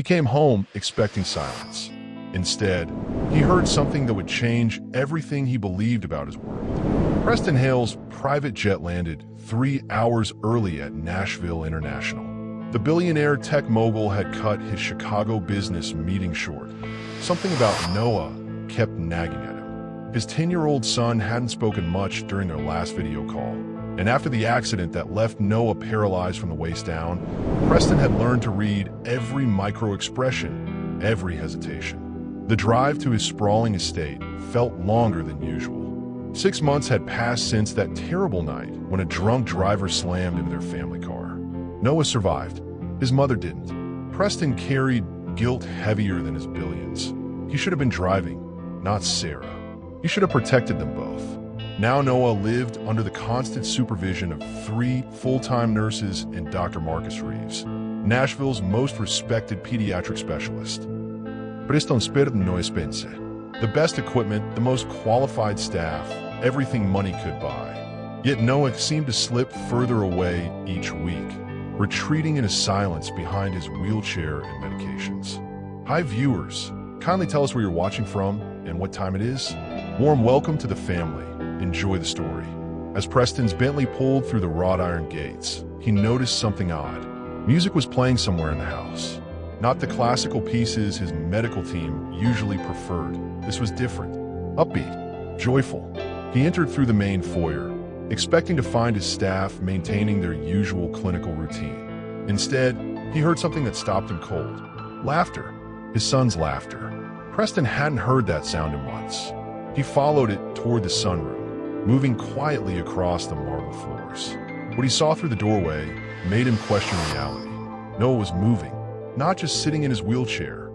He came home expecting silence. Instead, he heard something that would change everything he believed about his world. Preston Hale's private jet landed 3 hours early at Nashville International. The billionaire tech mogul had cut his Chicago business meeting short. Something about Noah kept nagging at him. His 10-year-old son hadn't spoken much during their last video call, and after the accident that left Noah paralyzed from the waist down, Preston had learned to read every micro-expression, every hesitation. The drive to his sprawling estate felt longer than usual. 6 months had passed since that terrible night when a drunk driver slammed into their family car. Noah survived. His mother didn't. Preston carried guilt heavier than his billions. He should have been driving, not Sarah. He should have protected them both. Now Noah lived under the constant supervision of 3 full-time nurses and Dr. Marcus Reeves, Nashville's most respected pediatric specialist. Preston spared no expense. The best equipment, the most qualified staff, everything money could buy. Yet Noah seemed to slip further away each week, retreating into silence behind his wheelchair and medications. Hi viewers, kindly tell us where you're watching from and what time it is. Warm welcome to the family. Enjoy the story. As Preston's Bentley pulled through the wrought iron gates, he noticed something odd. Music was playing somewhere in the house. Not the classical pieces his medical team usually preferred. This was different, upbeat, joyful. He entered through the main foyer, expecting to find his staff maintaining their usual clinical routine. Instead, he heard something that stopped him cold. Laughter. His son's laughter. Preston hadn't heard that sound in months. He followed it toward the sunroom, moving quietly across the marble floors. What he saw through the doorway made him question reality. Noah was moving, not just sitting in his wheelchair,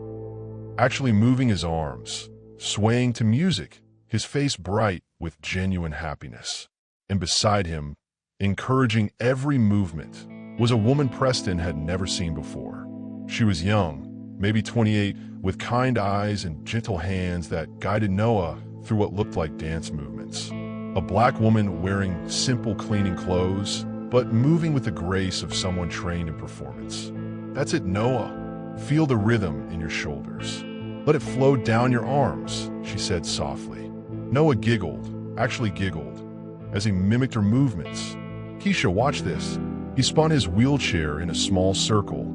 actually moving his arms, swaying to music, his face bright with genuine happiness. And beside him, encouraging every movement, was a woman Preston had never seen before. She was young, maybe 28, with kind eyes and gentle hands that guided Noah through what looked like dance movements. A black woman wearing simple cleaning clothes, but moving with the grace of someone trained in performance. That's it, Noah. Feel the rhythm in your shoulders. Let it flow down your arms, she said softly. Noah giggled, actually giggled, as he mimicked her movements. Keisha, watch this. He spun his wheelchair in a small circle,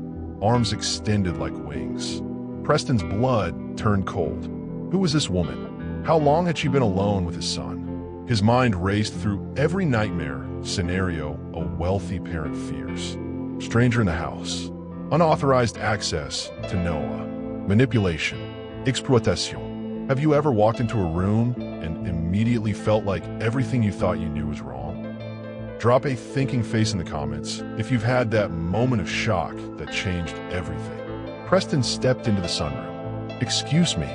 arms extended like wings. Preston's blood turned cold. Who was this woman? How long had she been alone with his son? His mind raced through every nightmare scenario a wealthy parent fears. Stranger in the house. Unauthorized access to Noah. Manipulation. Exploitation. Have you ever walked into a room and immediately felt like everything you thought you knew was wrong? Drop a thinking face in the comments if you've had that moment of shock that changed everything. Preston stepped into the sunroom. Excuse me,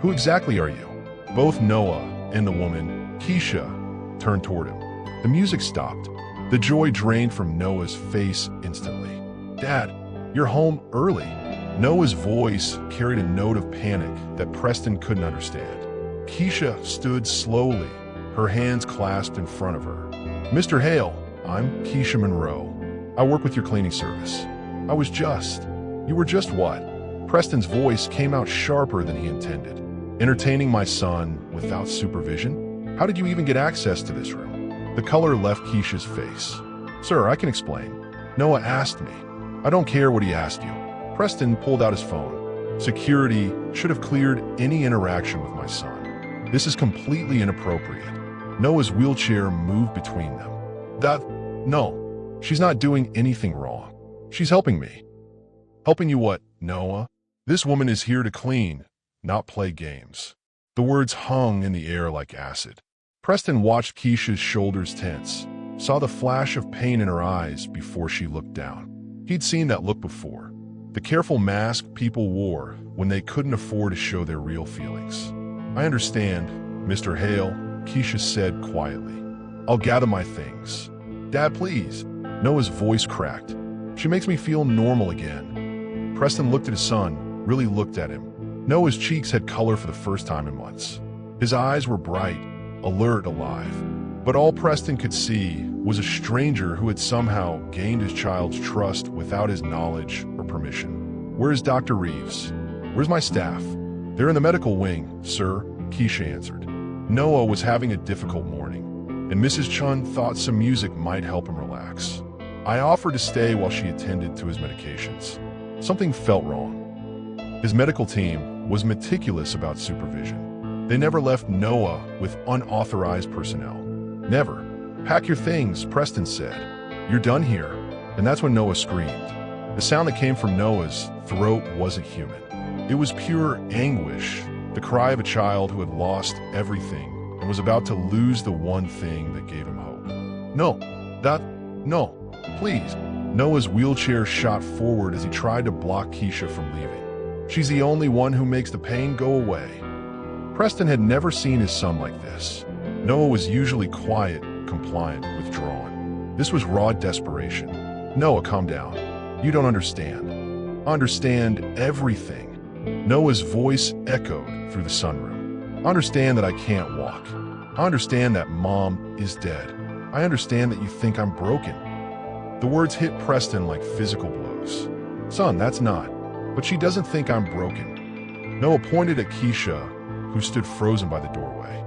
who exactly are you? Both Noah and the woman, Keisha, turned toward him. The music stopped. The joy drained from Noah's face instantly. Dad, you're home early. Noah's voice carried a note of panic that Preston couldn't understand. Keisha stood slowly, her hands clasped in front of her. Mr. Hale, I'm Keisha Monroe. I work with your cleaning service. You were just what? Preston's voice came out sharper than he intended. Entertaining my son without supervision? How did you even get access to this room? The color left Keisha's face. Sir, I can explain. Noah asked me. I don't care what he asked you. Preston pulled out his phone. Security should have cleared any interaction with my son. This is completely inappropriate. Noah's wheelchair moved between them. No, she's not doing anything wrong. She's helping me. Helping you what, Noah? This woman is here to clean, not play games. The words hung in the air like acid. Preston watched Keisha's shoulders tense, saw the flash of pain in her eyes before she looked down. He'd seen that look before. The careful mask people wore when they couldn't afford to show their real feelings. I understand, Mr. Hale, Keisha said quietly. I'll gather my things. Dad, please. Noah's voice cracked. She makes me feel normal again. Preston looked at his son, really looked at him. Noah's cheeks had color for the first time in months. His eyes were bright, alert, alive. But all Preston could see was a stranger who had somehow gained his child's trust without his knowledge or permission. "Where's Dr. Reeves? Where's my staff?" "They're in the medical wing, sir," Keisha answered. Noah was having a difficult morning, and Mrs. Chun thought some music might help him relax. I offered to stay while she attended to his medications. Something felt wrong. His medical team was meticulous about supervision. They never left Noah with unauthorized personnel. "Never." "Pack your things," Preston said. "You're done here." And that's when Noah screamed. The sound that came from Noah's throat wasn't human. It was pure anguish, the cry of a child who had lost everything and was about to lose the one thing that gave him hope. "No, no, please." Noah's wheelchair shot forward as he tried to block Keisha from leaving. "She's the only one who makes the pain go away." Preston had never seen his son like this. Noah was usually quiet, compliant, withdrawn. This was raw desperation. "Noah, calm down. You don't understand." "Understand everything." Noah's voice echoed through the sunroom. "I understand that I can't walk. I understand that Mom is dead. I understand that you think I'm broken." The words hit Preston like physical blows. "Son, that's not. But she doesn't think I'm broken." Noah pointed at Keisha, who stood frozen by the doorway.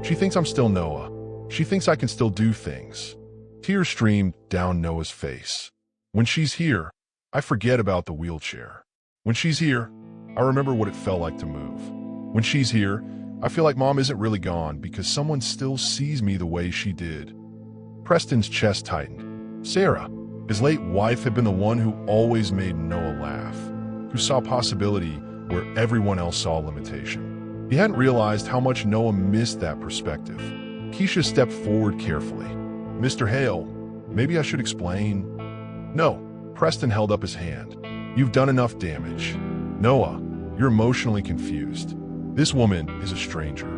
"She thinks I'm still Noah. She thinks I can still do things." Tears streamed down Noah's face. "When she's here, I forget about the wheelchair. When she's here, I remember what it felt like to move. When she's here, I feel like Mom isn't really gone because someone still sees me the way she did." Preston's chest tightened. Sarah, his late wife, had been the one who always made Noah laugh, who saw possibility where everyone else saw limitation. He hadn't realized how much Noah missed that perspective. Keisha stepped forward carefully. "Mr. Hale, maybe I should explain." "No." Preston held up his hand. "You've done enough damage. Noah, you're emotionally confused. This woman is a stranger."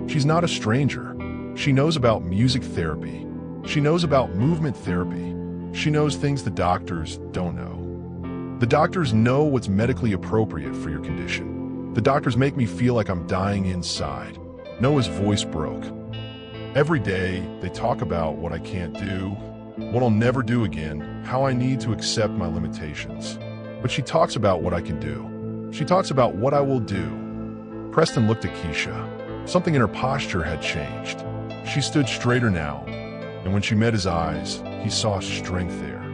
"She's not a stranger. She knows about music therapy. She knows about movement therapy. She knows things the doctors don't know. The doctors know what's medically appropriate for your condition. The doctors make me feel like I'm dying inside." Noah's voice broke. "Every day, they talk about what I can't do, what I'll never do again, how I need to accept my limitations. But she talks about what I can do. She talks about what I will do." Preston looked at Keisha. Something in her posture had changed. She stood straighter now, and when she met his eyes, he saw strength there.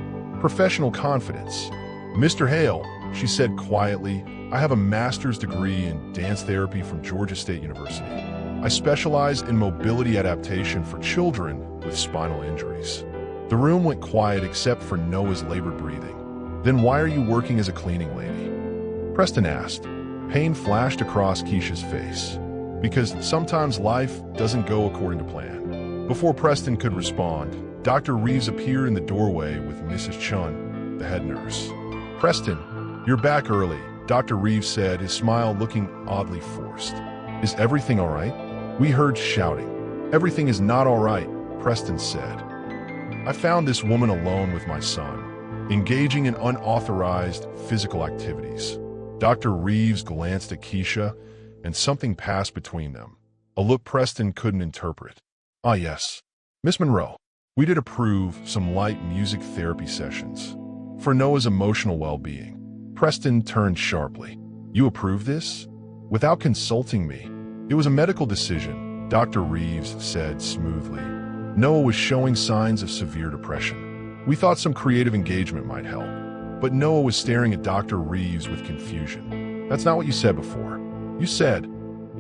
Professional confidence. "Mr. Hale," she said quietly, "I have a master's degree in dance therapy from Georgia State University. I specialize in mobility adaptation for children with spinal injuries." The room went quiet except for Noah's labored breathing. "Then why are you working as a cleaning lady?" Preston asked. Pain flashed across Keisha's face. "Because sometimes life doesn't go according to plan." Before Preston could respond, Dr. Reeves appeared in the doorway with Mrs. Chun, the head nurse. "Preston, you're back early," Dr. Reeves said, his smile looking oddly forced. "Is everything all right?" We heard shouting. "Everything is not all right," Preston said. "I found this woman alone with my son, engaging in unauthorized physical activities." Dr. Reeves glanced at Keisha, and something passed between them, a look Preston couldn't interpret. "Ah, yes. Miss Monroe, we did approve some light music therapy sessions for Noah's emotional well-being." Preston turned sharply. "You approve this? Without consulting me?" "It was a medical decision," Dr. Reeves said smoothly. "Noah was showing signs of severe depression. We thought some creative engagement might help." But Noah was staring at Dr. Reeves with confusion. "That's not what you said before. You said..."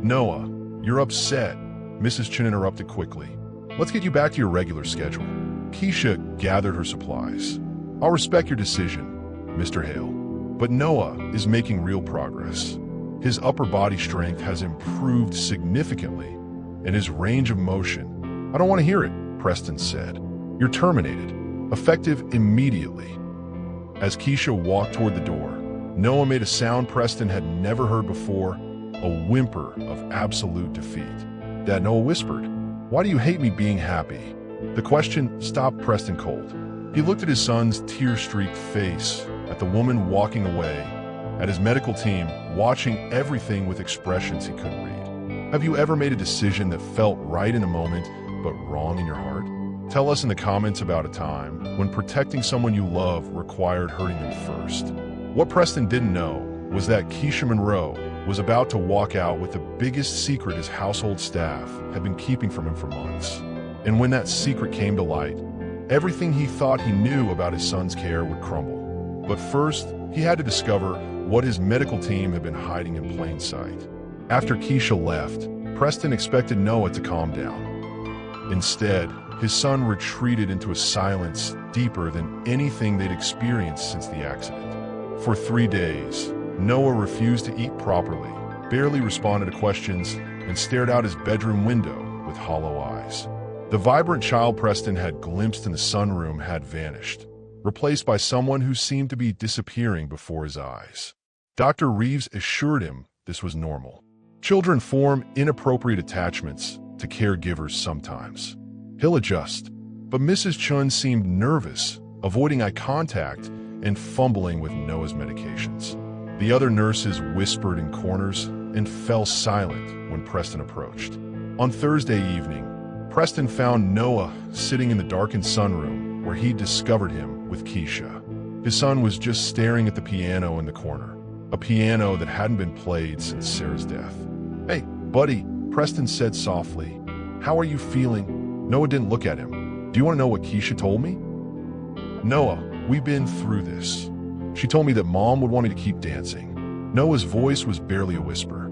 "Noah, you're upset," Mrs. Chin interrupted quickly. "Let's get you back to your regular schedule." Keisha gathered her supplies. "I'll respect your decision, Mr. Hale. But Noah is making real progress. His upper body strength has improved significantly, and his range of motion..." "I don't want to hear it," Preston said. "You're terminated, effective immediately." As Keisha walked toward the door, Noah made a sound Preston had never heard before, a whimper of absolute defeat. "Dad," Noah whispered, "why do you hate me being happy?" The question stopped Preston cold. He looked at his son's tear-streaked face, at the woman walking away, at his medical team watching everything with expressions he couldn't read. Have you ever made a decision that felt right in the moment, but wrong in your heart? Tell us in the comments about a time when protecting someone you love required hurting them first. What Preston didn't know was that Keisha Monroe was about to walk out with the biggest secret his household staff had been keeping from him for months. And when that secret came to light, everything he thought he knew about his son's care would crumble. But first, he had to discover what his medical team had been hiding in plain sight. After Keisha left, Preston expected Noah to calm down. Instead, his son retreated into a silence deeper than anything they'd experienced since the accident. For 3 days, Noah refused to eat properly, barely responded to questions, and stared out his bedroom window with hollow eyes. The vibrant child Preston had glimpsed in the sunroom had vanished, replaced by someone who seemed to be disappearing before his eyes. Dr. Reeves assured him this was normal. Children form inappropriate attachments to caregivers sometimes. He'll adjust. But Mrs. Chun seemed nervous, avoiding eye contact and fumbling with Noah's medications. The other nurses whispered in corners and fell silent when Preston approached. On Thursday evening, Preston found Noah sitting in the darkened sunroom where he'd discovered him with Keisha. His son was just staring at the piano in the corner, a piano that hadn't been played since Sarah's death. "Hey, buddy," Preston said softly. "How are you feeling?" Noah didn't look at him. "Do you want to know what Keisha told me?" "Noah, we've been through this. She told me that Mom would want me to keep dancing." Noah's voice was barely a whisper.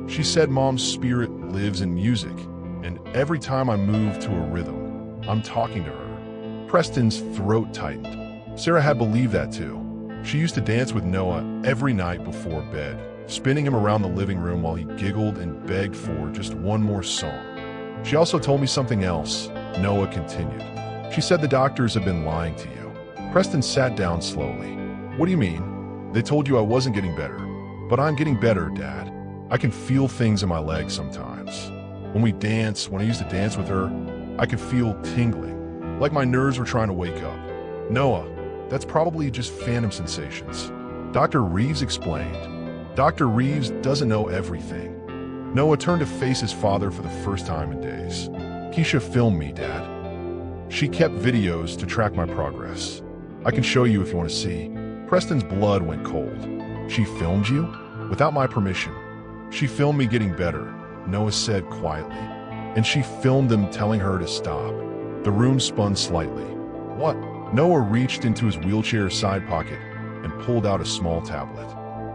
"She said Mom's spirit lives in music, and every time I move to a rhythm, I'm talking to her." Preston's throat tightened. Sarah had believed that too. She used to dance with Noah every night before bed, spinning him around the living room while he giggled and begged for just one more song. "She also told me something else," Noah continued. "She said the doctors have been lying to you." Preston sat down slowly. "What do you mean?" "They told you I wasn't getting better." "But I'm getting better, Dad. I can feel things in my legs sometimes. When I used to dance with her, I could feel tingling, like my nerves were trying to wake up." "Noah, that's probably just phantom sensations," Dr. Reeves explained. "Dr. Reeves doesn't know everything." Noah turned to face his father for the first time in days. "Keisha filmed me, Dad. She kept videos to track my progress. I can show you if you want to see." Preston's blood went cold. "She filmed you? Without my permission?" "She filmed me getting better," Noah said quietly. "And she filmed them telling her to stop." The room spun slightly. "What?" Noah reached into his wheelchair side pocket and pulled out a small tablet.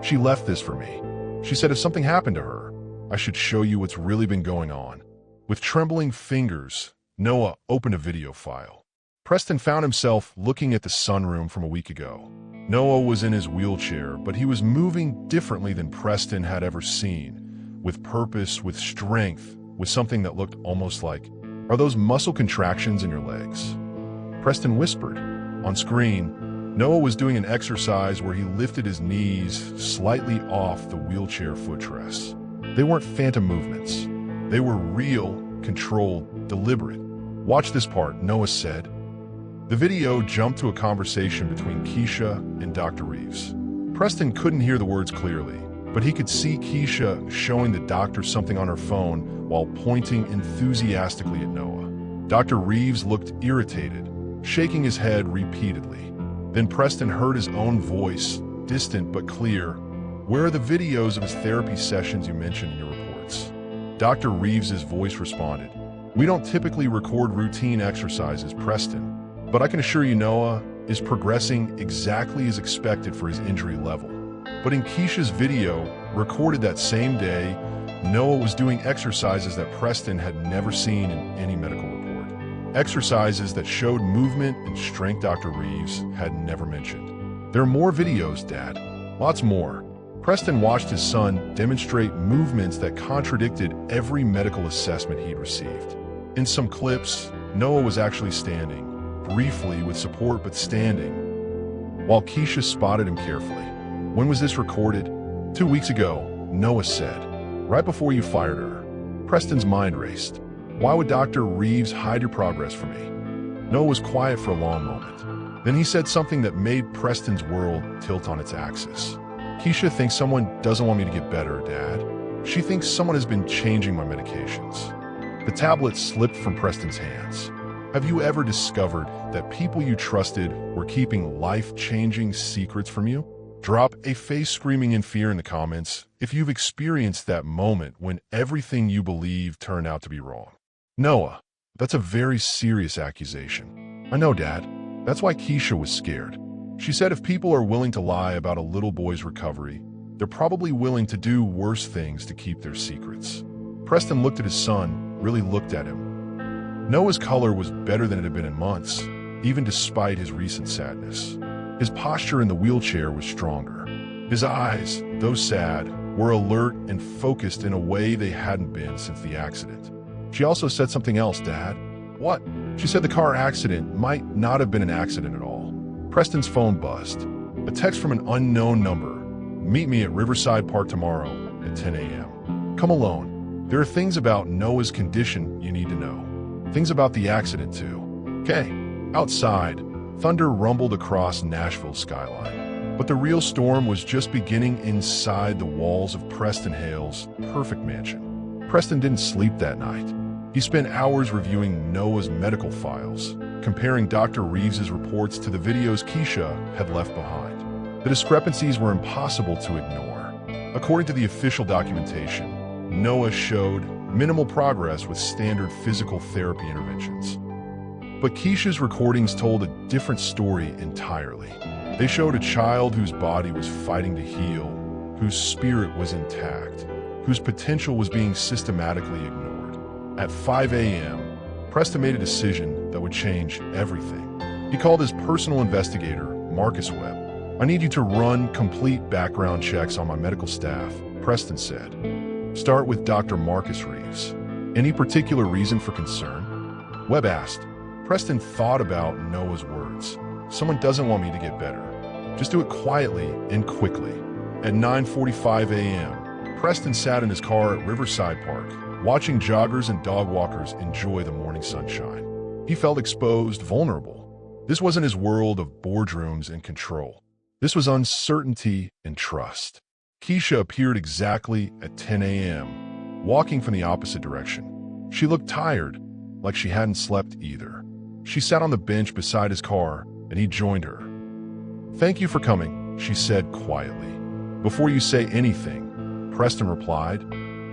"She left this for me. She said if something happened to her, I should show you what's really been going on." With trembling fingers, Noah opened a video file. Preston found himself looking at the sunroom from a week ago. Noah was in his wheelchair, but he was moving differently than Preston had ever seen, with purpose, with strength, with something that looked almost like, "Are those muscle contractions in your legs?" Preston whispered. On screen, Noah was doing an exercise where he lifted his knees slightly off the wheelchair footrest. They weren't phantom movements. They were real, controlled, deliberate. "Watch this part," Noah said. The video jumped to a conversation between Keisha and Dr. Reeves. Preston couldn't hear the words clearly, but he could see Keisha showing the doctor something on her phone while pointing enthusiastically at Noah. Dr. Reeves looked irritated, shaking his head repeatedly. Then Preston heard his own voice, distant but clear. "Where are the videos of his therapy sessions you mentioned in your reports?" Dr. Reeves's voice responded. "We don't typically record routine exercises, Preston, but I can assure you Noah is progressing exactly as expected for his injury level." But in Keisha's video, recorded that same day, Noah was doing exercises that Preston had never seen in any medical report. Exercises that showed movement and strength Dr. Reeves had never mentioned. "There are more videos, Dad. Lots more." Preston watched his son demonstrate movements that contradicted every medical assessment he'd received. In some clips, Noah was actually standing, briefly with support but standing, while Keisha spotted him carefully. "When was this recorded?" "2 weeks ago," Noah said. "Right before you fired her." Preston's mind raced. "Why would Dr. Reeves hide your progress from me?" Noah was quiet for a long moment. Then he said something that made Preston's world tilt on its axis. "Keisha thinks someone doesn't want me to get better, Dad. She thinks someone has been changing my medications." The tablet slipped from Preston's hands. Have you ever discovered that people you trusted were keeping life-changing secrets from you? Drop a face screaming in fear in the comments if you've experienced that moment when everything you believe turned out to be wrong. Noah, that's a very serious accusation. I know, Dad. That's why Keisha was scared. She said if people are willing to lie about a little boy's recovery, they're probably willing to do worse things to keep their secrets. Preston looked at his son, really looked at him. Noah's color was better than it had been in months, even despite his recent sadness. His posture in the wheelchair was stronger. His eyes, though sad, were alert and focused in a way they hadn't been since the accident. She also said something else, Dad. What? She said the car accident might not have been an accident at all. Preston's phone buzzed. A text from an unknown number. Meet me at Riverside Park tomorrow at 10 a.m. Come alone. There are things about Noah's condition you need to know. Things about the accident, too. Okay. Outside, thunder rumbled across Nashville's skyline. But the real storm was just beginning inside the walls of Preston Hale's perfect mansion. Preston didn't sleep that night. He spent hours reviewing Noah's medical files, comparing Dr. Reeves's reports to the videos Keisha had left behind. The discrepancies were impossible to ignore. According to the official documentation, Noah showed minimal progress with standard physical therapy interventions. But Keisha's recordings told a different story entirely. They showed a child whose body was fighting to heal, whose spirit was intact, whose potential was being systematically ignored. At 5 a.m., Preston made a decision that would change everything. He called his personal investigator, Marcus Webb. I need you to run complete background checks on my medical staff, Preston said. Start with Dr. Marcus Reeves. Any particular reason for concern? Webb asked. Preston thought about Noah's words. Someone doesn't want me to get better. Just do it quietly and quickly. At 9:45 a.m., Preston sat in his car at Riverside Park, watching joggers and dog walkers enjoy the morning sunshine. He felt exposed, vulnerable. This wasn't his world of boardrooms and control. This was uncertainty and trust. Keisha appeared exactly at 10 a.m., walking from the opposite direction. She looked tired, like she hadn't slept either. She sat on the bench beside his car, and he joined her. Thank you for coming, she said quietly. Before you say anything, Preston replied,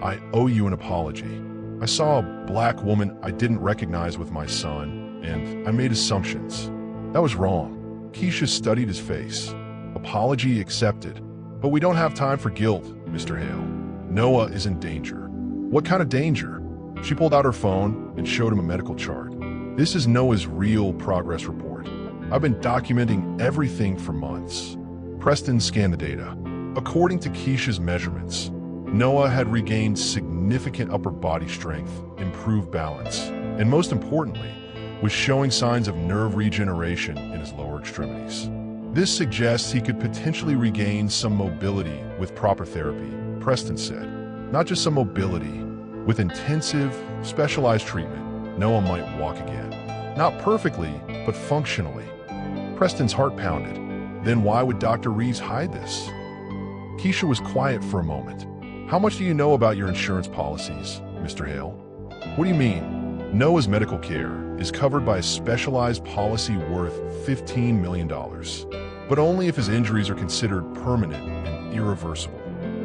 I owe you an apology. I saw a black woman I didn't recognize with my son, and I made assumptions. That was wrong. Keisha studied his face. Apology accepted. But we don't have time for guilt, Mr. Hale. Noah is in danger. What kind of danger? She pulled out her phone and showed him a medical chart. This is Noah's real progress report. I've been documenting everything for months. Preston scanned the data. According to Keisha's measurements, Noah had regained significant upper body strength, improved balance, and most importantly, was showing signs of nerve regeneration in his lower extremities. This suggests he could potentially regain some mobility with proper therapy, Preston said. Not just some mobility. With intensive, specialized treatment, Noah might walk again. Not perfectly, but functionally. Preston's heart pounded. Then why would Dr. Reeves hide this? Keisha was quiet for a moment. How much do you know about your insurance policies, Mr. Hale? What do you mean? Noah's medical care is covered by a specialized policy worth $15 million, but only if his injuries are considered permanent and irreversible.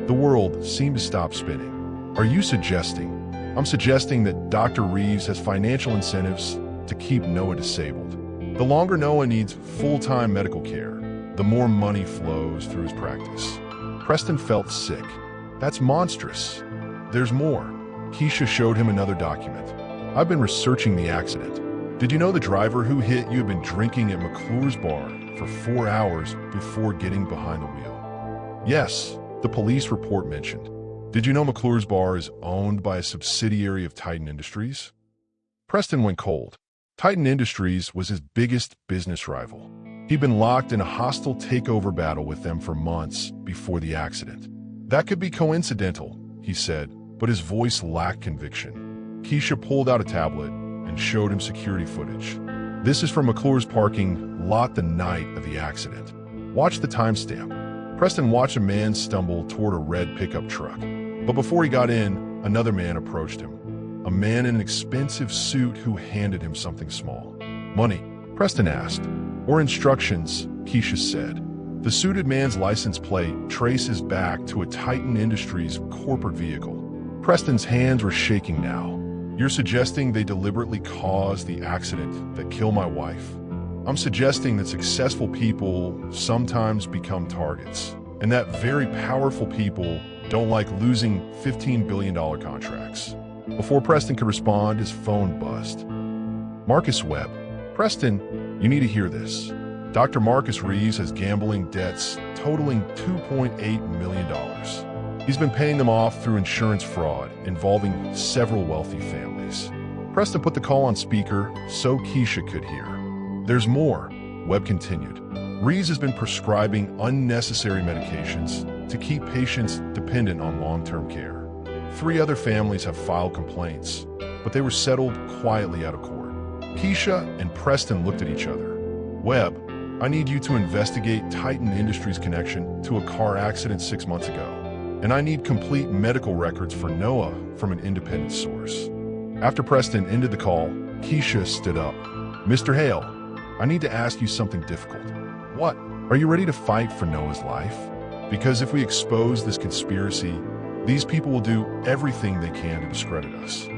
The world seemed to stop spinning. Are you suggesting? I'm suggesting that Dr. Reeves has financial incentives to keep Noah disabled. The longer Noah needs full-time medical care, the more money flows through his practice. Preston felt sick. That's monstrous. There's more. Keisha showed him another document. I've been researching the accident. Did you know the driver who hit you had been drinking at McClure's bar for 4 hours before getting behind the wheel? Yes, the police report mentioned. Did you know McClure's bar is owned by a subsidiary of Titan Industries? Preston went cold. Titan Industries was his biggest business rival. He'd been locked in a hostile takeover battle with them for months before the accident. That could be coincidental, he said, but his voice lacked conviction. Keisha pulled out a tablet and showed him security footage. This is from McClure's parking lot the night of the accident. Watch the timestamp. Preston watched a man stumble toward a red pickup truck. But before he got in, another man approached him. A man in an expensive suit who handed him something small. Money? Preston asked. Or instructions, Keisha said. The suited man's license plate traces back to a Titan Industries corporate vehicle. Preston's hands were shaking now. You're suggesting they deliberately caused the accident that killed my wife? I'm suggesting that successful people sometimes become targets, and that very powerful people don't like losing $15 billion contracts. Before Preston could respond, his phone buzzed. Marcus Webb. Preston, you need to hear this. Dr. Marcus Reeves has gambling debts totaling $2.8 million. He's been paying them off through insurance fraud involving several wealthy families. Preston put the call on speaker so Keisha could hear. There's more, Webb continued. Reeves has been prescribing unnecessary medications to keep patients dependent on long-term care. 3 other families have filed complaints, but they were settled quietly out of court. Keisha and Preston looked at each other. Webb, I need you to investigate Titan Industries' connection to a car accident 6 months ago. And I need complete medical records for Noah from an independent source. After Preston ended the call, Keisha stood up. Mr. Hale, I need to ask you something difficult. What? Are you ready to fight for Noah's life? Because if we expose this conspiracy, these people will do everything they can to discredit us.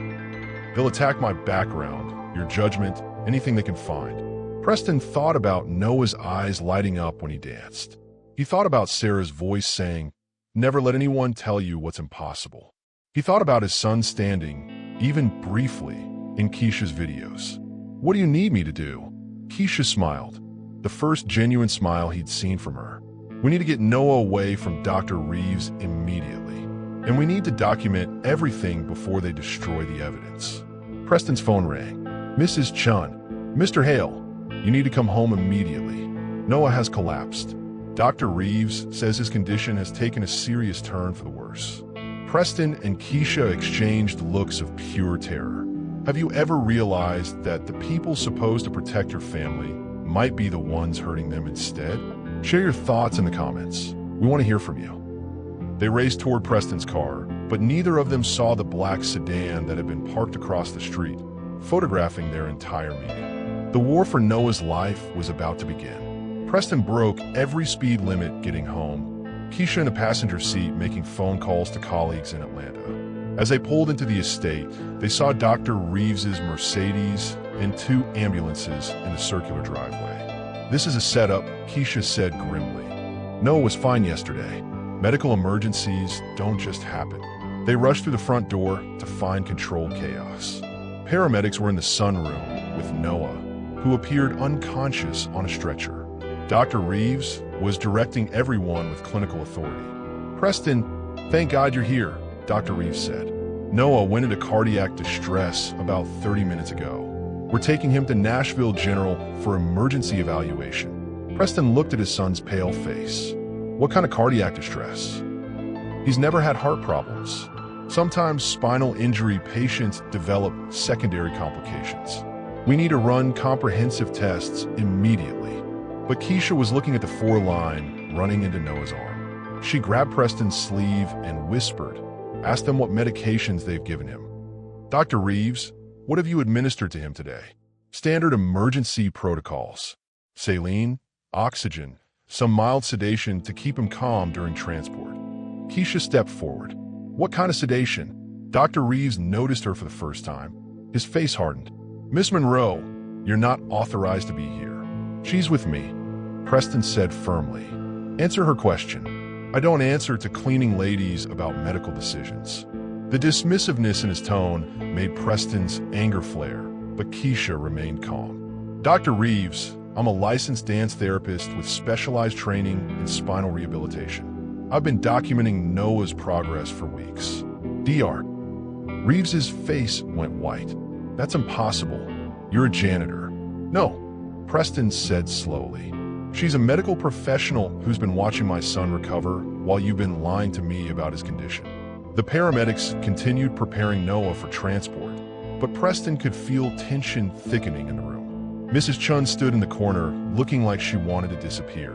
They'll attack my background, your judgment, anything they can find. Preston thought about Noah's eyes lighting up when he danced. He thought about Sarah's voice saying, "Never let anyone tell you what's impossible." He thought about his son standing, even briefly, in Keisha's videos. What do you need me to do? Keisha smiled, the first genuine smile he'd seen from her. We need to get Noah away from Dr. Reeves immediately. And we need to document everything before they destroy the evidence. Preston's phone rang. Mrs. Chun, Mr. Hale, you need to come home immediately. Noah has collapsed. Dr. Reeves says his condition has taken a serious turn for the worse. Preston and Keisha exchanged looks of pure terror. Have you ever realized that the people supposed to protect your family might be the ones hurting them instead? Share your thoughts in the comments. We want to hear from you. They raced toward Preston's car, but neither of them saw the black sedan that had been parked across the street, photographing their entire meeting. The war for Noah's life was about to begin. Preston broke every speed limit getting home, Keisha in the passenger seat making phone calls to colleagues in Atlanta. As they pulled into the estate, they saw Dr. Reeves's Mercedes and 2 ambulances in the circular driveway. This is a setup, Keisha said grimly. Noah was fine yesterday. Medical emergencies don't just happen. They rushed through the front door to find controlled chaos. Paramedics were in the sunroom with Noah, who appeared unconscious on a stretcher. Dr. Reeves was directing everyone with clinical authority. Preston, thank God you're here, Dr. Reeves said. Noah went into cardiac distress about 30 minutes ago. We're taking him to Nashville General for emergency evaluation. Preston looked at his son's pale face. What kind of cardiac distress? He's never had heart problems. Sometimes spinal injury patients develop secondary complications. We need to run comprehensive tests immediately. But Keisha was looking at the 4-line running into Noah's arm. She grabbed Preston's sleeve and whispered, "Ask them what medications they've given him." Dr. Reeves, what have you administered to him today? Standard emergency protocols. Saline, oxygen, some mild sedation to keep him calm during transport. Keisha stepped forward. What kind of sedation? Dr. Reeves noticed her for the first time. His face hardened. Miss Monroe, you're not authorized to be here. She's with me, Preston said firmly. Answer her question. I don't answer to cleaning ladies about medical decisions. The dismissiveness in his tone made Preston's anger flare, but Keisha remained calm. Dr. Reeves, I'm a licensed dance therapist with specialized training in spinal rehabilitation. I've been documenting Noah's progress for weeks. Dr. Reeves's face went white. That's impossible. You're a janitor. No, Preston said slowly. She's a medical professional who's been watching my son recover while you've been lying to me about his condition. The paramedics continued preparing Noah for transport, but Preston could feel tension thickening in the room. Mrs. Chun stood in the corner, looking like she wanted to disappear.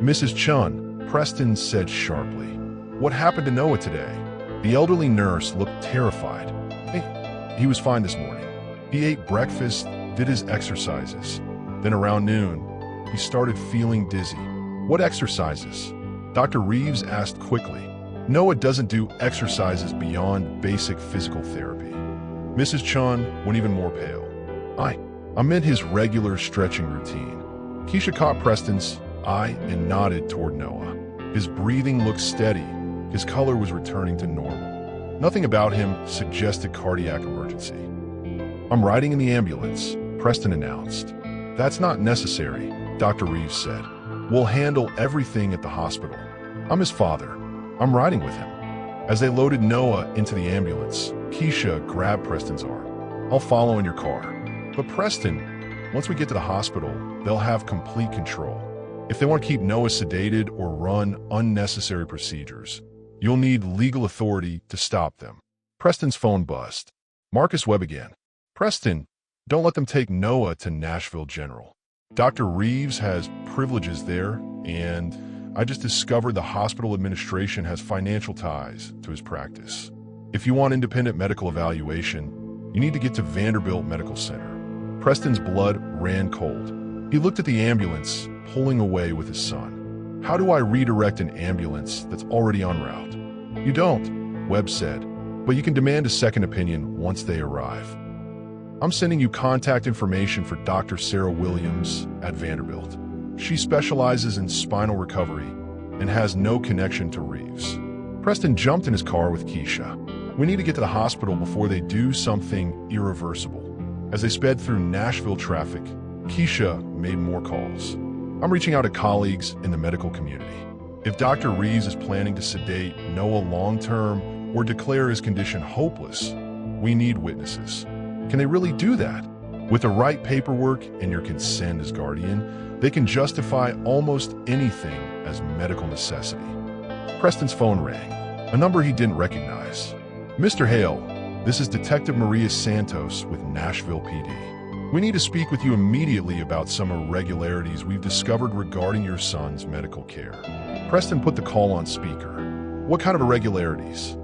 Mrs. Chun, Preston said sharply. What happened to Noah today? The elderly nurse looked terrified. He was fine this morning. He ate breakfast, did his exercises. Then around noon, he started feeling dizzy. What exercises? Dr. Reeves asked quickly. Noah doesn't do exercises beyond basic physical therapy. Mrs. Chun went even more pale. I meant his regular stretching routine. Keisha caught Preston's eye and nodded toward Noah. His breathing looked steady. His color was returning to normal. Nothing about him suggested cardiac emergency. I'm riding in the ambulance, Preston announced. That's not necessary, Dr. Reeves said. We'll handle everything at the hospital. I'm his father. I'm riding with him. As they loaded Noah into the ambulance, Keisha grabbed Preston's arm. I'll follow in your car. But Preston, once we get to the hospital, they'll have complete control. If they want to keep Noah sedated or run unnecessary procedures, you'll need legal authority to stop them. Preston's phone buzzed. Marcus Webb again. Preston, don't let them take Noah to Nashville General. Dr. Reeves has privileges there, and I just discovered the hospital administration has financial ties to his practice. If you want independent medical evaluation, you need to get to Vanderbilt Medical Center. Preston's blood ran cold. He looked at the ambulance, pulling away with his son. How do I redirect an ambulance that's already en route? You don't, Webb said, but you can demand a second opinion once they arrive. I'm sending you contact information for Dr. Sarah Williams at Vanderbilt. She specializes in spinal recovery and has no connection to Reeves. Preston jumped in his car with Keisha. We need to get to the hospital before they do something irreversible. As they sped through Nashville traffic, Keisha made more calls. I'm reaching out to colleagues in the medical community. If Dr. Reeves is planning to sedate Noah long-term or declare his condition hopeless, we need witnesses. Can they really do that? With the right paperwork and your consent as guardian, they can justify almost anything as medical necessity. Preston's phone rang, a number he didn't recognize. Mr. Hale, this is Detective Maria Santos with Nashville PD. We need to speak with you immediately about some irregularities we've discovered regarding your son's medical care. Preston put the call on speaker. What kind of irregularities?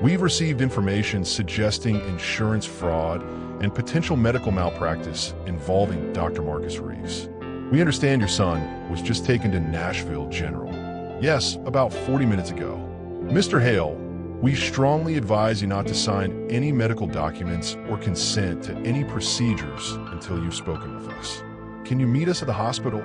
We've received information suggesting insurance fraud and potential medical malpractice involving Dr. Marcus Reeves. We understand your son was just taken to Nashville General. Yes, about 40 minutes ago. Mr. Hale, we strongly advise you not to sign any medical documents or consent to any procedures until you've spoken with us. Can you meet us at the hospital?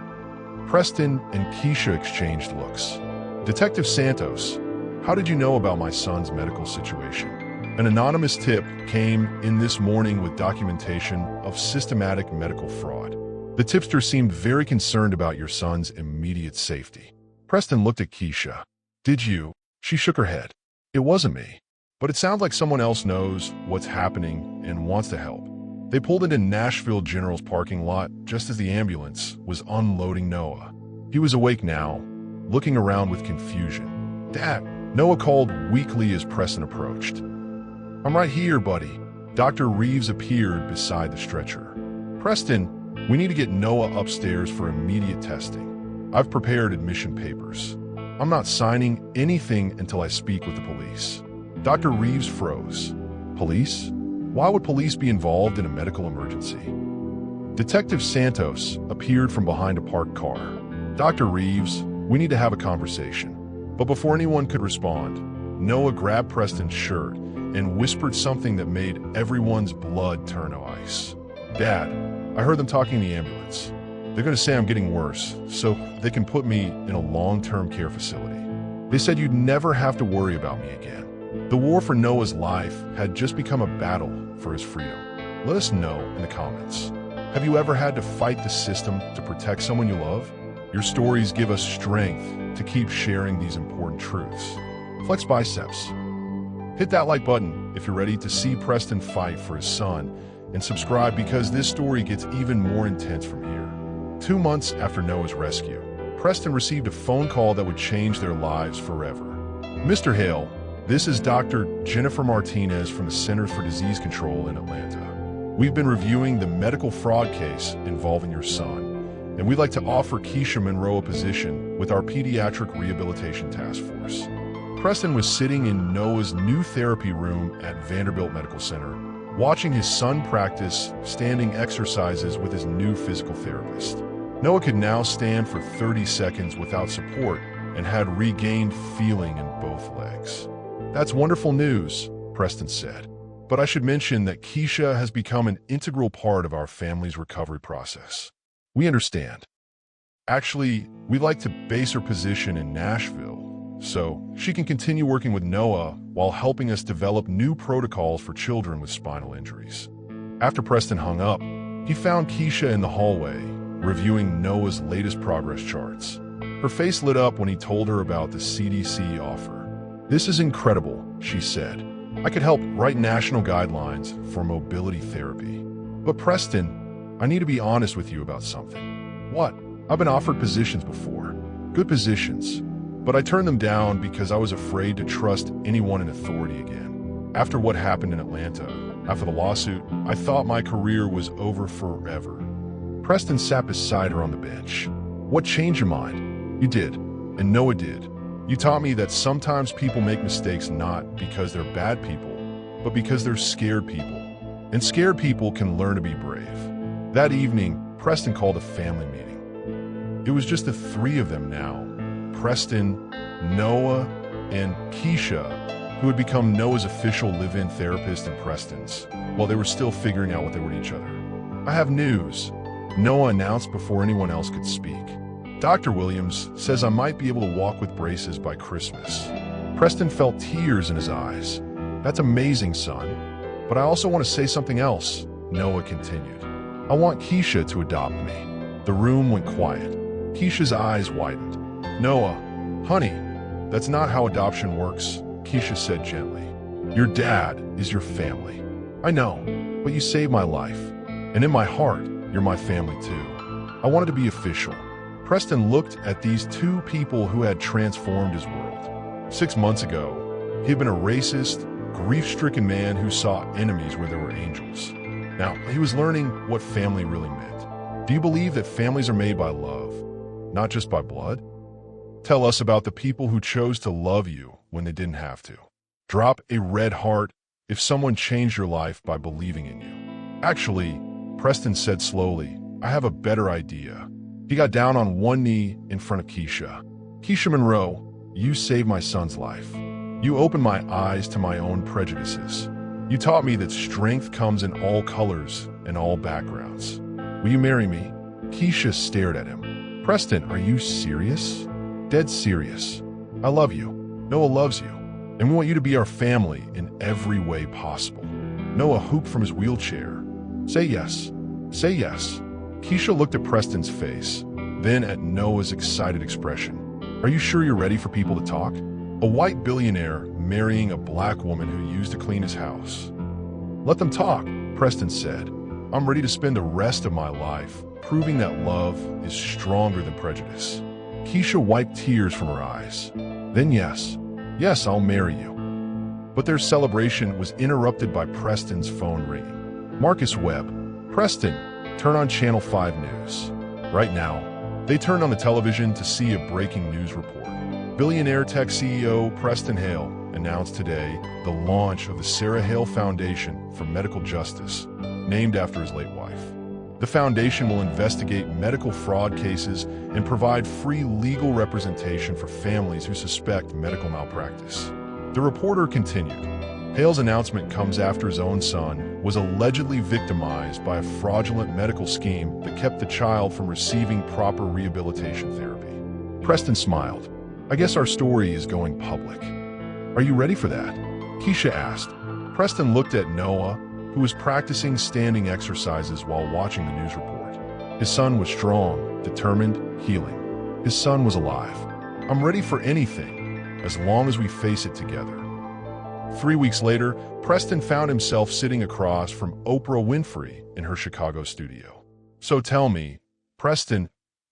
Preston and Keisha exchanged looks. Detective Santos, how did you know about my son's medical situation? An anonymous tip came in this morning with documentation of systematic medical fraud. The tipster seemed very concerned about your son's immediate safety. Preston looked at Keisha. Did you? She shook her head. It wasn't me, but it sounds like someone else knows what's happening and wants to help. They pulled into Nashville General's parking lot just as the ambulance was unloading Noah. He was awake now, looking around with confusion. Dad, Noah called weakly as Preston approached. I'm right here, buddy. Dr. Reeves appeared beside the stretcher. Preston, we need to get Noah upstairs for immediate testing. I've prepared admission papers. I'm not signing anything until I speak with the police. Dr. Reeves froze. Police? Why would police be involved in a medical emergency? Detective Santos appeared from behind a parked car. Dr. Reeves, we need to have a conversation. But before anyone could respond, Noah grabbed Preston's shirt and whispered something that made everyone's blood turn to ice. Dad, I heard them talking in the ambulance. They're going to say I'm getting worse, so they can put me in a long-term care facility. They said you'd never have to worry about me again. The war for Noah's life had just become a battle for his freedom. Let us know in the comments. Have you ever had to fight the system to protect someone you love? Your stories give us strength to keep sharing these important truths. Flex biceps. Hit that like button if you're ready to see Preston fight for his son, and subscribe because this story gets even more intense from here. 2 months after Noah's rescue, Preston received a phone call that would change their lives forever. Mr. Hale, this is Dr. Jennifer Martinez from the Centers for Disease Control in Atlanta. We've been reviewing the medical fraud case involving your son, and we'd like to offer Keisha Monroe a position with our Pediatric Rehabilitation Task Force. Preston was sitting in Noah's new therapy room at Vanderbilt Medical Center, watching his son practice standing exercises with his new physical therapist. Noah could now stand for 30 seconds without support and had regained feeling in both legs. "That's wonderful news," Preston said. "But I should mention that Keisha has become an integral part of our family's recovery process. We understand. Actually, we'd like to base her position in Nashville, so she can continue working with Noah while helping us develop new protocols for children with spinal injuries." After Preston hung up, he found Keisha in the hallway, reviewing Noah's latest progress charts. Her face lit up when he told her about the CDC offer. "This is incredible," she said. "I could help write national guidelines for mobility therapy. But Preston, I need to be honest with you about something." "What?" "I've been offered positions before. Good positions. But I turned them down because I was afraid to trust anyone in authority again. After what happened in Atlanta, after the lawsuit, I thought my career was over forever." Preston sat beside her on the bench. "What changed your mind?" "You did, and Noah did. You taught me that sometimes people make mistakes not because they're bad people, but because they're scared people. And scared people can learn to be brave." That evening, Preston called a family meeting. It was just the three of them now: Preston, Noah, and Keisha, who had become Noah's official live-in therapist and Preston's, while they were still figuring out what they were to each other. "I have news," Noah announced before anyone else could speak. "Dr. Williams says I might be able to walk with braces by Christmas." Preston felt tears in his eyes. "That's amazing, son. But I also want to say something else," Noah continued. "I want Keisha to adopt me." The room went quiet. Keisha's eyes widened. "Noah, honey, that's not how adoption works," Keisha said gently. "Your dad is your family. I know, but you saved my life. And in my heart, you're my family too. I wanted to be official." Preston looked at these two people who had transformed his world. 6 months ago, he had been a racist, grief-stricken man who saw enemies where there were angels. Now, he was learning what family really meant. Do you believe that families are made by love, not just by blood? Tell us about the people who chose to love you when they didn't have to. Drop a red heart if someone changed your life by believing in you. "Actually," Preston said slowly, "I have a better idea." He got down on one knee in front of Keisha. "Keisha Monroe, you saved my son's life. You opened my eyes to my own prejudices. You taught me that strength comes in all colors and all backgrounds. Will you marry me?" Keisha stared at him. "Preston, are you serious?" "Dead serious. I love you. Noah loves you. And we want you to be our family in every way possible." Noah hooped from his wheelchair. "Say yes. Say yes." Keisha looked at Preston's face, then at Noah's excited expression. "Are you sure you're ready for people to talk?" A white billionaire marrying a black woman who used to clean his house. "Let them talk," Preston said. "I'm ready to spend the rest of my life proving that love is stronger than prejudice." Keisha wiped tears from her eyes. "Then yes, I'll marry you." But their celebration was interrupted by Preston's phone ringing. Marcus Webb. "Preston, turn on Channel 5 News." Right now, they turned on the television to see a breaking news report. Billionaire tech CEO Preston Hale announced today the launch of the Sarah Hale Foundation for Medical Justice, named after his late wife. The foundation will investigate medical fraud cases and provide free legal representation for families who suspect medical malpractice. The reporter continued. Hale's announcement comes after his own son was allegedly victimized by a fraudulent medical scheme that kept the child from receiving proper rehabilitation therapy. Preston smiled. "I guess our story is going public." "Are you ready for that?" Keisha asked. Preston looked at Noah, who was practicing standing exercises while watching the news report. His son was strong, determined, healing. His son was alive. "I'm ready for anything, as long as we face it together." 3 weeks later, Preston found himself sitting across from Oprah Winfrey in her Chicago studio. "So tell me, Preston,"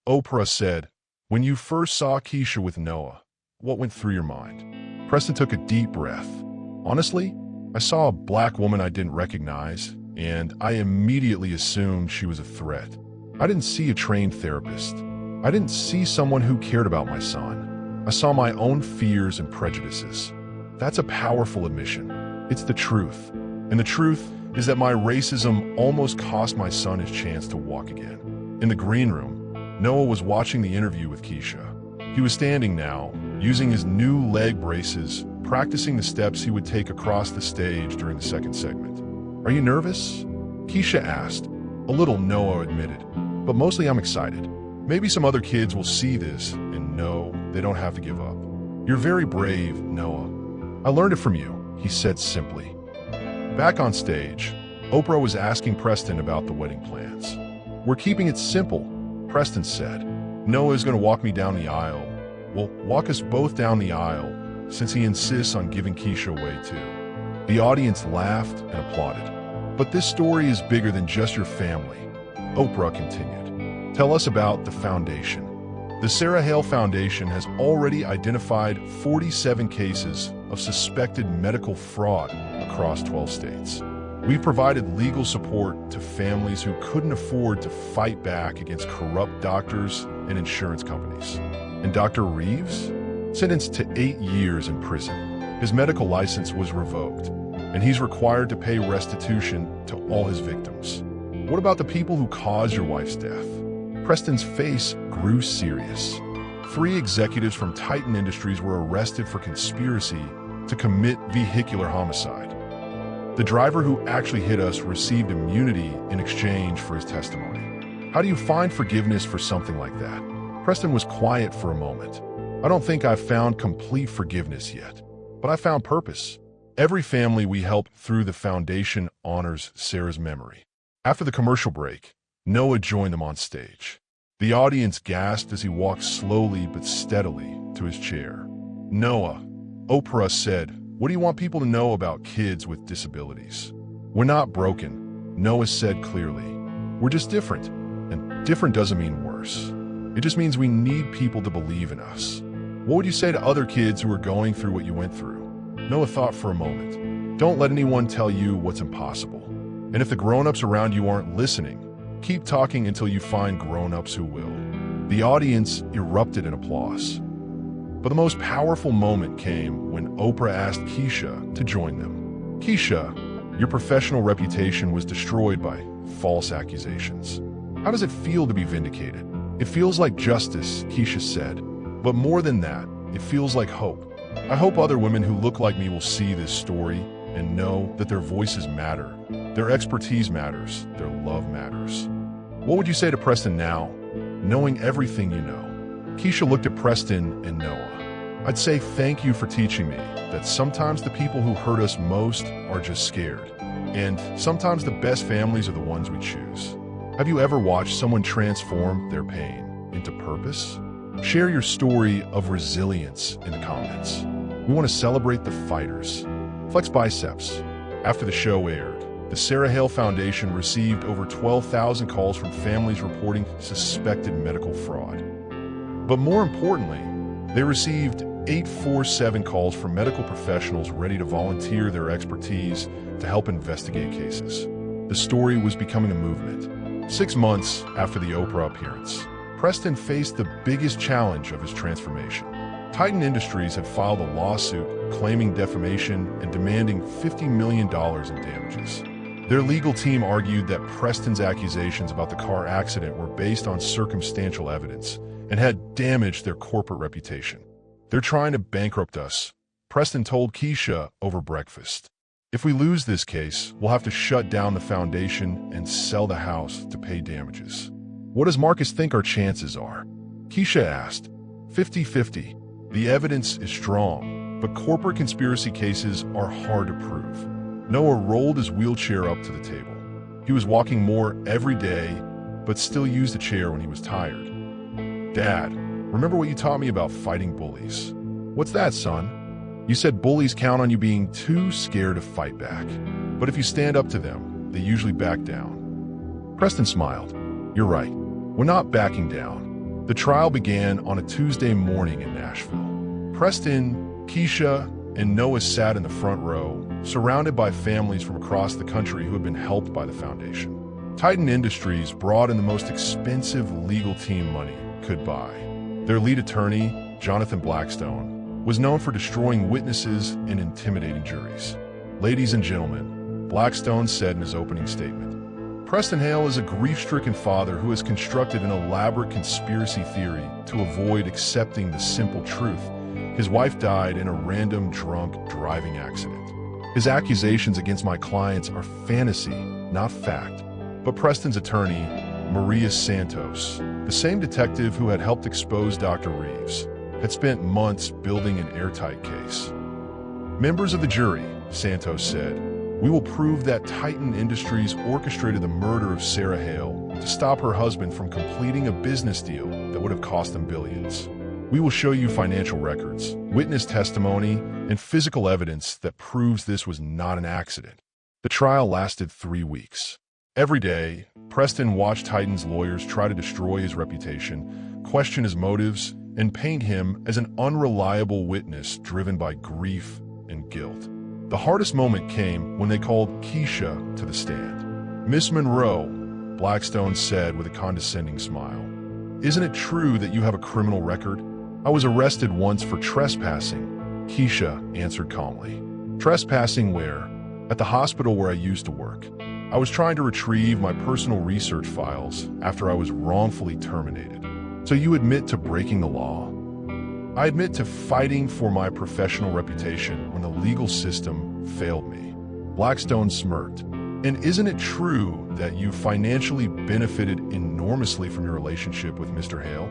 Oprah said, "when you first saw Keisha with Noah, what went through your mind?" Preston took a deep breath. "Honestly, I saw a black woman I didn't recognize, and I immediately assumed she was a threat. I didn't see a trained therapist. I didn't see someone who cared about my son. I saw my own fears and prejudices." That's a powerful admission. It's the truth. And the truth is that my racism almost cost my son his chance to walk again. In the green room, Noah was watching the interview with Keisha. He was standing now, using his new leg braces, practicing the steps he would take across the stage during the second segment. "Are you nervous?" Keisha asked. "A little," Noah admitted, "but mostly I'm excited. Maybe some other kids will see this and know they don't have to give up." "You're very brave, Noah. I learned it from you," he said simply. Back on stage, Oprah was asking Preston about the wedding plans. "We're keeping it simple," Preston said. "Noah is going to walk me down the aisle. Well, walk us both down the aisle, since he insists on giving Keisha away too." The audience laughed and applauded. "But this story is bigger than just your family," Oprah continued. "Tell us about the foundation." The Sarah Hale Foundation has already identified 47 cases of suspected medical fraud across 12 states. We've provided legal support to families who couldn't afford to fight back against corrupt doctors and insurance companies. And Dr. Reeves? Sentenced to 8 years in prison. His medical license was revoked, and he's required to pay restitution to all his victims. What about the people who caused your wife's death? Preston's face grew serious. 3 executives from Titan Industries were arrested for conspiracy to commit vehicular homicide. The driver who actually hit us received immunity in exchange for his testimony. How do you find forgiveness for something like that? Preston was quiet for a moment. "I don't think I've found complete forgiveness yet, but I found purpose. Every family we helped through the foundation honors Sarah's memory." After the commercial break, Noah joined them on stage. The audience gasped as he walked slowly but steadily to his chair. "Noah," Oprah said, "what do you want people to know about kids with disabilities?" "We're not broken," Noah said clearly. "We're just different, and different doesn't mean worse. It just means we need people to believe in us." "What would you say to other kids who are going through what you went through?" Noah thought for a moment. "Don't let anyone tell you what's impossible. And if the grown-ups around you aren't listening, keep talking until you find grown-ups who will." The audience erupted in applause. But the most powerful moment came when Oprah asked Keisha to join them. "Keisha, your professional reputation was destroyed by false accusations. How does it feel to be vindicated?" "It feels like justice," Keisha said. "But more than that, it feels like hope. I hope other women who look like me will see this story and know that their voices matter, their expertise matters, their love matters." "What would you say to Preston now, knowing everything you know?" Keisha looked at Preston and Noah. "I'd say thank you for teaching me that sometimes the people who hurt us most are just scared, and sometimes the best families are the ones we choose." Have you ever watched someone transform their pain into purpose? Share your story of resilience in the comments. We want to celebrate the fighters. Flex biceps. After the show aired, the Sarah Hale Foundation received over 12,000 calls from families reporting suspected medical fraud. But more importantly, they received 847 calls from medical professionals ready to volunteer their expertise to help investigate cases. The story was becoming a movement. 6 months after the Oprah appearance, Preston faced the biggest challenge of his transformation. Titan Industries had filed a lawsuit claiming defamation and demanding $50 million in damages. Their legal team argued that Preston's accusations about the car accident were based on circumstantial evidence and had damaged their corporate reputation. "They're trying to bankrupt us," Preston told Keisha over breakfast. "If we lose this case, we'll have to shut down the foundation and sell the house to pay damages." "What does Marcus think our chances are?" Keisha asked. 50-50. The evidence is strong, but corporate conspiracy cases are hard to prove. Noah rolled his wheelchair up to the table. He was walking more every day, but still used a chair when he was tired. "Dad, remember what you taught me about fighting bullies?" "What's that, son?" "You said bullies count on you being too scared to fight back. But if you stand up to them, they usually back down." Preston smiled. "You're right. We're not backing down." The trial began on a Tuesday morning in Nashville. Preston, Keisha, and Noah sat in the front row, surrounded by families from across the country who had been helped by the foundation. Titan Industries brought in the most expensive legal team money could buy. Their lead attorney, Jonathan Blackstone, was known for destroying witnesses and intimidating juries. "Ladies and gentlemen," Blackstone said in his opening statement, Preston Hale is a grief-stricken father who has constructed an elaborate conspiracy theory to avoid accepting the simple truth. His wife died in a random drunk driving accident. His accusations against my clients are fantasy, not fact. But Preston's attorney, Maria Santos, the same detective who had helped expose Dr. Reeves, had spent months building an airtight case. Members of the jury, Santos said, we will prove that Titan Industries orchestrated the murder of Sarah Hale to stop her husband from completing a business deal that would have cost them billions. We will show you financial records, witness testimony, and physical evidence that proves this was not an accident. The trial lasted 3 weeks. Every day, Preston watched Titan's lawyers try to destroy his reputation, question his motives, and paint him as an unreliable witness driven by grief and guilt. The hardest moment came when they called Keisha to the stand. Miss Monroe, Blackstone said with a condescending smile, "Isn't it true that you have a criminal record?" "I was arrested once for trespassing," Keisha answered calmly. "Trespassing where?" "At the hospital where I used to work. I was trying to retrieve my personal research files after I was wrongfully terminated." "So you admit to breaking the law?" "I admit to fighting for my professional reputation when the legal system failed me." Blackstone smirked. "And isn't it true that you financially benefited enormously from your relationship with Mr. Hale?"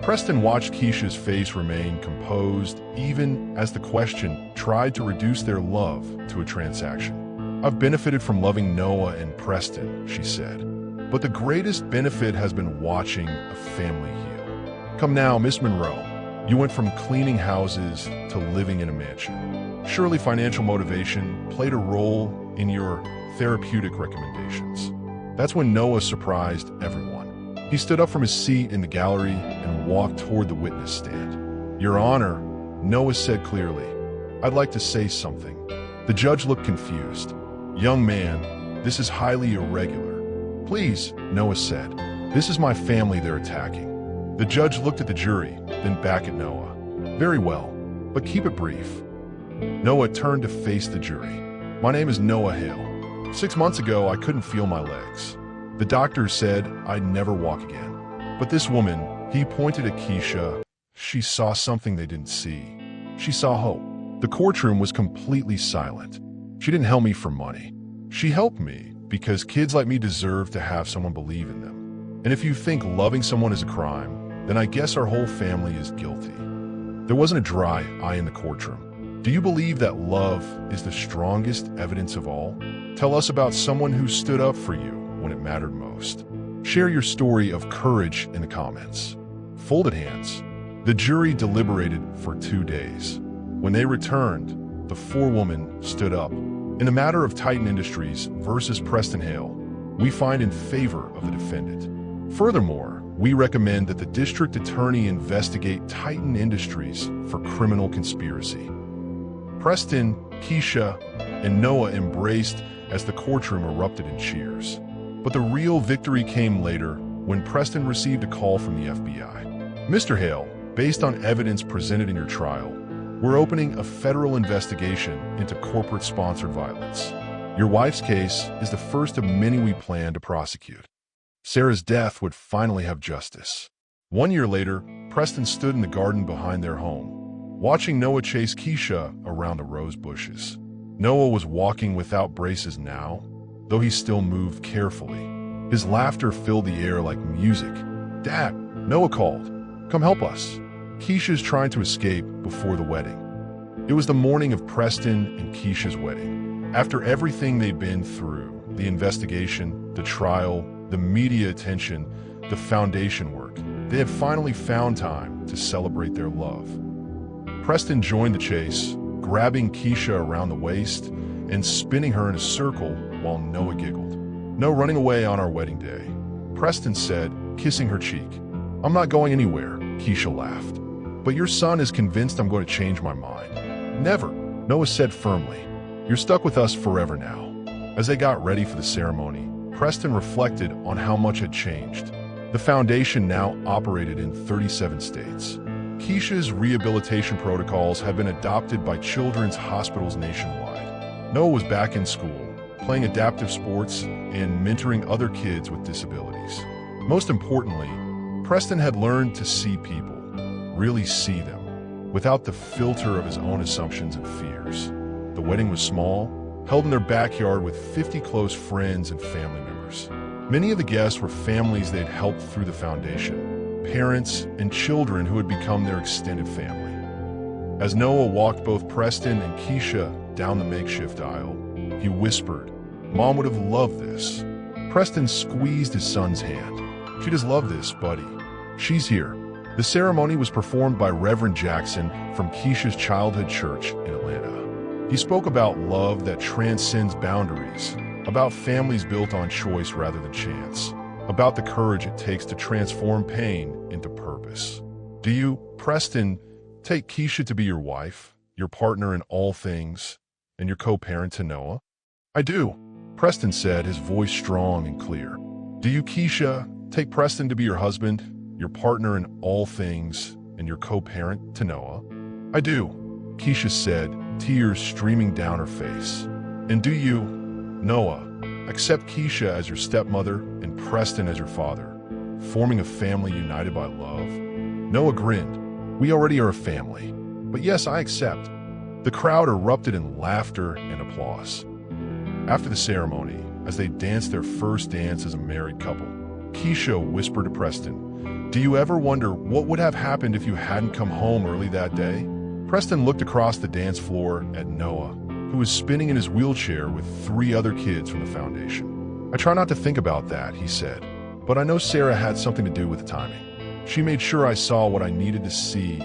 Preston watched Keisha's face remain composed even as the question tried to reduce their love to a transaction. "I've benefited from loving Noah and Preston," she said. "But the greatest benefit has been watching a family heal. Come now, Miss Monroe. You went from cleaning houses to living in a mansion. Surely financial motivation played a role in your therapeutic recommendations." That's when Noah surprised everyone. He stood up from his seat in the gallery and walked toward the witness stand. "Your Honor," Noah said clearly, "I'd like to say something." The judge looked confused. "Young man, this is highly irregular." "Please," Noah said. "This is my family they're attacking." The judge looked at the jury, then back at Noah. "Very well, but keep it brief." Noah turned to face the jury. "My name is Noah Hale. 6 months ago, I couldn't feel my legs. The doctors said I'd never walk again. But this woman," he pointed at Keisha, "she saw something they didn't see. She saw hope." The courtroom was completely silent. "She didn't help me for money. She helped me because kids like me deserve to have someone believe in them. And if you think loving someone is a crime, then I guess our whole family is guilty." There wasn't a dry eye in the courtroom. "Do you believe that love is the strongest evidence of all? Tell us about someone who stood up for you when it mattered most. Share your story of courage in the comments." Folded hands. The jury deliberated for 2 days. When they returned, the forewoman stood up. "In the matter of Titan Industries versus Preston Hale, we find in favor of the defendant. Furthermore, we recommend that the district attorney investigate Titan Industries for criminal conspiracy." Preston, Keisha, and Noah embraced as the courtroom erupted in cheers. But the real victory came later when Preston received a call from the FBI. "Mr. Hale, based on evidence presented in your trial, we're opening a federal investigation into corporate-sponsored violence. Your wife's case is the first of many we plan to prosecute. Sarah's death would finally have justice." 1 year later, Preston stood in the garden behind their home, watching Noah chase Keisha around the rose bushes. Noah was walking without braces now, though he still moved carefully. His laughter filled the air like music. "Dad," Noah called, "come help us. Keisha's trying to escape before the wedding." It was the morning of Preston and Keisha's wedding. After everything they'd been through, the investigation, the trial, the media attention, the foundation work, they had finally found time to celebrate their love. Preston joined the chase, grabbing Keisha around the waist and spinning her in a circle while Noah giggled. "No running away on our wedding day," Preston said, kissing her cheek. "I'm not going anywhere," Keisha laughed. "But your son is convinced I'm going to change my mind." "Never," Noah said firmly. "You're stuck with us forever now." As they got ready for the ceremony, Preston reflected on how much had changed. The foundation now operated in 37 states. Keisha's rehabilitation protocols had been adopted by children's hospitals nationwide. Noah was back in school, playing adaptive sports, and mentoring other kids with disabilities. Most importantly, Preston had learned to see people, really see them, without the filter of his own assumptions and fears. The wedding was small, held in their backyard with 50 close friends and family members. Many of the guests were families they'd helped through the foundation, parents and children who had become their extended family. As Noah walked both Preston and Keisha down the makeshift aisle, he whispered, "Mom would have loved this." Preston squeezed his son's hand. "She'd just love this, buddy. She's here." The ceremony was performed by Reverend Jackson from Keisha's childhood church in Atlanta. He spoke about love that transcends boundaries, about families built on choice rather than chance, about the courage it takes to transform pain into purpose. "Do you, Preston, take Keisha to be your wife, your partner in all things, and your co-parent to Noah?" "I do," Preston said, his voice strong and clear. "Do you, Keisha, take Preston to be your husband, your partner in all things, and your co-parent to Noah?" "I do," Keisha said, tears streaming down her face. "And do you, Noah, accept Keisha as your stepmother and Preston as your father, forming a family united by love?" Noah grinned. "We already are a family, but yes, I accept." The crowd erupted in laughter and applause. After the ceremony, as they danced their first dance as a married couple, Keisha whispered to Preston, "Do you ever wonder what would have happened if you hadn't come home early that day?" Preston looked across the dance floor at Noah, who was spinning in his wheelchair with 3 other kids from the foundation. "I try not to think about that," he said, "but I know Sarah had something to do with the timing. She made sure I saw what I needed to see,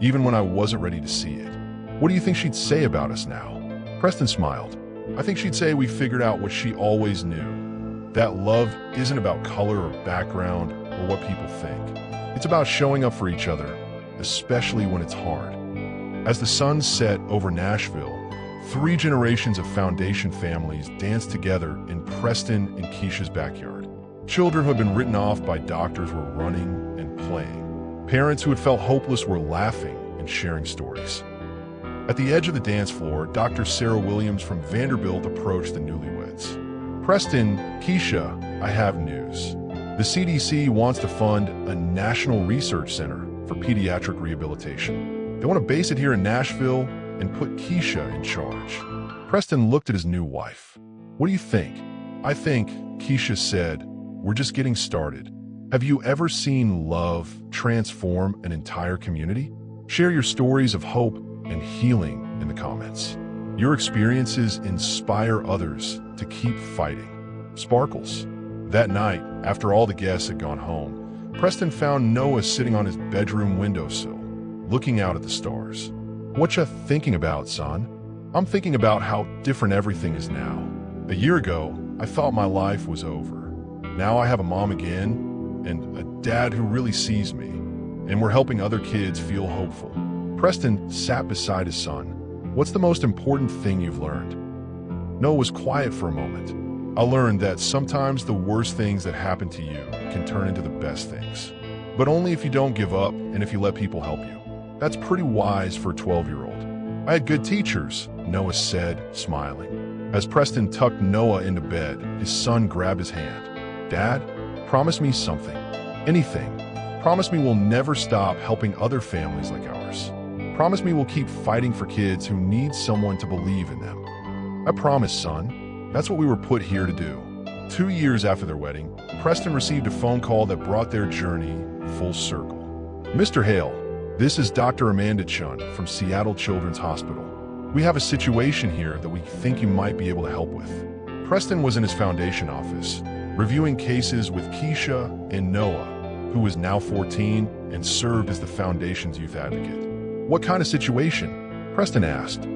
even when I wasn't ready to see it." "What do you think she'd say about us now?" Preston smiled. "I think she'd say we figured out what she always knew, that love isn't about color or background or what people think. It's about showing up for each other, especially when it's hard." As the sun set over Nashville, 3 generations of foundation families danced together in Preston and Keisha's backyard. Children who had been written off by doctors were running and playing. Parents who had felt hopeless were laughing and sharing stories. At the edge of the dance floor, Dr. Sarah Williams from Vanderbilt approached the newlyweds. "Preston, Keisha, I have news. The CDC wants to fund a national research center for pediatric rehabilitation. They want to base it here in Nashville and put Keisha in charge." Preston looked at his new wife. "What do you think?" "I think," Keisha said, "we're just getting started. Have you ever seen love transform an entire community? Share your stories of hope and healing in the comments. Your experiences inspire others to keep fighting." Sparkles. That night, after all the guests had gone home, Preston found Noah sitting on his bedroom windowsill, looking out at the stars. "What ya thinking about, son?" "I'm thinking about how different everything is now. A year ago, I thought my life was over. Now I have a mom again, and a dad who really sees me, and we're helping other kids feel hopeful." Preston sat beside his son. "What's the most important thing you've learned?" Noah was quiet for a moment. "I learned that sometimes the worst things that happen to you can turn into the best things. But only if you don't give up and if you let people help you. That's pretty wise for a 12-year-old. I had good teachers," Noah said, smiling. As Preston tucked Noah into bed, his son grabbed his hand. "Dad, promise me something. Anything. Promise me we'll never stop helping other families like ours. Promise me we'll keep fighting for kids who need someone to believe in them." "I promise, son. That's what we were put here to do." 2 years after their wedding, Preston received a phone call that brought their journey full circle. "Mr. Hale, this is Dr. Amanda Chun from Seattle Children's Hospital. We have a situation here that we think you might be able to help with." Preston was in his foundation office, reviewing cases with Keisha and Noah, who was now 14 and served as the foundation's youth advocate. "What kind of situation?" Preston asked.